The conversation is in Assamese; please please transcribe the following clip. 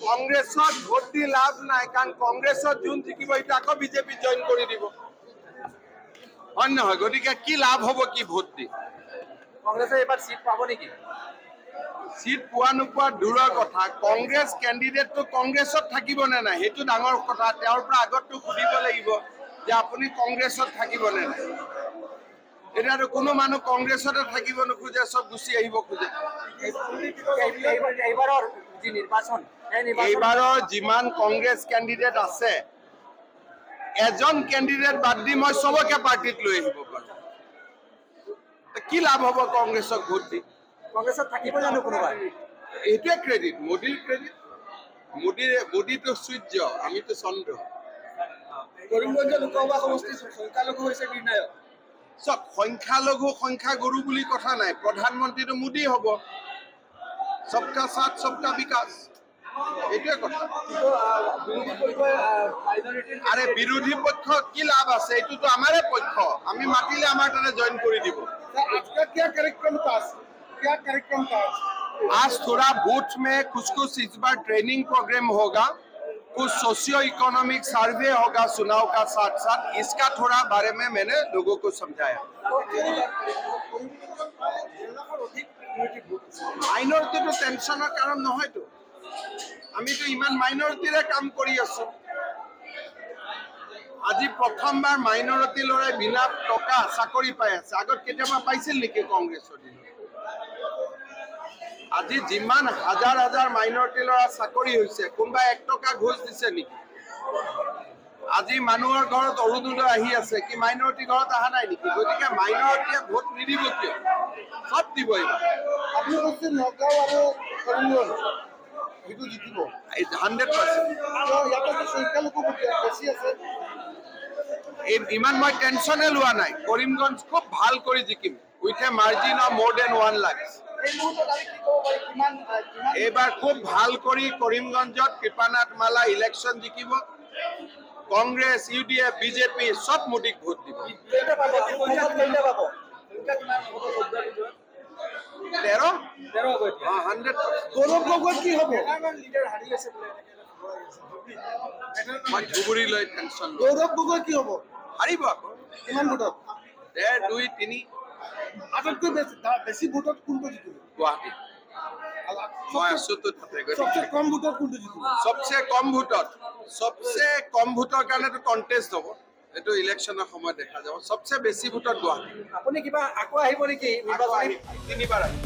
কংগ্ৰেছত ভোট দি লাভ নাই, কাৰণ কংগ্ৰেছত যোন জিকিব সেইটো আকৌ বিজেপি জইন কৰি দিব, হয় নহয়? গতিকে কি লাভ হ'ব কি ভোট দি? কংগ্ৰেছে এইবাৰ সিট পাব নেকি? সিট পোৱা নোপোৱা দূৰৰ কথা, কংগ্ৰেছ কেণ্ডিডেটটো কংগ্ৰেছত থাকিব নে নাই সেইটো ডাঙৰ কথা। তেওঁৰ পৰা আগতটো সুধিব লাগিব যে আপুনি কংগ্ৰেছত থাকিব নে নাই। এতিয়াতো কোনো মানুহ কংগ্ৰেছতে থাকিব নোখোজে, চব গুচি আহিব খোজে। এইবাৰৰ যিমান কংগ্ৰেছ কেণ্ডিডেট আছে, এজন কেণ্ডিডেট বাদ দি মই চবকে পাৰ্টিত লৈ আহিব পাৰোঁ। কি লাভ হ'ব কংগ্ৰেছক ভোট দি? কংগ্ৰেছত থাকিব জানো কোনোবাই? এইটোৱে ক্ৰেডিট, মোদীৰ ক্ৰেডিট। মোদীটো সূৰ্য, আমিতো চন্দ্ৰ। কৰিমগঞ্জ লোকসভা সমষ্টিৰ সংখ্যালঘু হৈছে নিৰ্ণায়ক। চব সংখ্যালঘু সংখ্যাগুৰু বুলি কথা নাই, প্ৰধানমন্ত্ৰীটো মোদী হ'ব। সবকা সাথ সবকা বিকাশ, এইটোৱে কথা। আৰে বিৰোধী পক্ষ কি লাভ আছে? এইটোতো আমাৰে পক্ষ, আমি মাতিলে আমাৰ তাতে জইন কৰি দিব। आज थोड़ा बूथ में कुछ इस बार ट्रेनिंग प्रोग्राम होगा, कुछ सोशियो इकोनॉमिक सर्वे होगा चुनाव का साथ साथ, इसका थोड़ा बारे में मैंने लोगों को समझाया। माइनॉरिटी तो टेंशन कारण নহয় তো, আমি তো ইমান মাইনৰিটিৰে কাম কৰি আছো। আজি প্ৰথমবাৰ মাইনৰিটি লৰাই বিনা টকা চাকৰি পাই আছে, আগত কেতিয়াবা পাইছিল নেকি কংগ্ৰেছৰ দিনত? আজি যিমান হাজাৰ হাজাৰ মাইনৰিটি ল'ৰা চাকৰি হৈছে, কোনোবাই 1 টকা ঘোষ দিছে নেকি? আজি মানুহৰ ঘৰত অৰুণোদয় আহি আছে, কি মাইনৰিটি ঘৰত অহা নাই নেকি? গতিকে মাইনৰিটিয়ে ভোট নিদিব কিয়? সব দিব এইবাৰ। আপুনি কৈছে নগাঁও আৰু কৰিমগঞ্জ সেইটো জিকিব 100%। সংখ্যালঘু বেছি আছে। ইমান মই টেনচনে লোৱা নাই, কৰিমগঞ্জ খুব ভাল কৰি জিকিম, with a margin of more than 1 lakh. এইবাৰ খুব ভাল কৰি কৰিমগঞ্জত কৃপানাথ মালা ইলেকশ্যন জিকিব। কংগ্ৰেছ, UDF, বিজেপি সব মোদীক ভোট দিব। 100%। গৌৰৱ গগৈ কি হ'ব? মই ধুবুৰী লৈ টেনচন। গৌৰৱ গগৈ কি হ'ব? হাৰিব আকৌ। কিমান ভোটত? 1, 2, 3। আটাইতকৈ বেছি ভোটত কোনটো জিকিব? গুৱাহাটী। মই আছো তো তাতে। সবচে কম ভোটত কোনটো জিকিব? সবচে কম ভোটৰ কাৰণেতো কণ্টেষ্ট হ'ব, এইটো ইলেকশ্যনৰ সময়ত দেখা যাব। সবচে বেছি ভোটত গুৱাহাটী। আপুনি কিবা আকৌ আহিব নেকি? 3বাৰ আহিম।